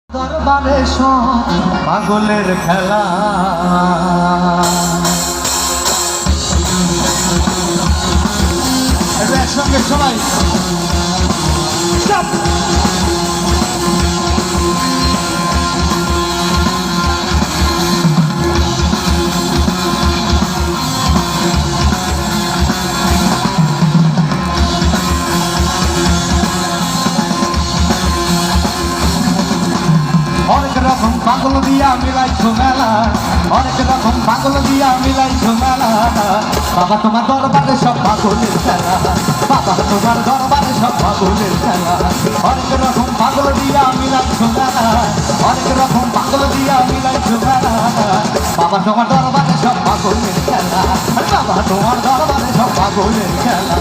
দরবারে সব পাগলের খেলা একসঙ্গে সবাই অনেক রকম পাগল দিয়া মিলাইছো মেলা, অনেক রকম পাগল দিয়া মিলাইছো মেলা। বাবা তোমার দরবারে সব পাগলের খেলা, বাবা তোমার দরবারে সব পাগলের খেলা। অনেক রকম পাগল দিয়া মিলাইছো মেলা, অনেক রকম পাগল দিয়া মিলাইছো মেলা। বাবা তোমার দরবারে সব পাগলের খেলা, বাবা তোমার দরবারে সব পাগলের খেলা।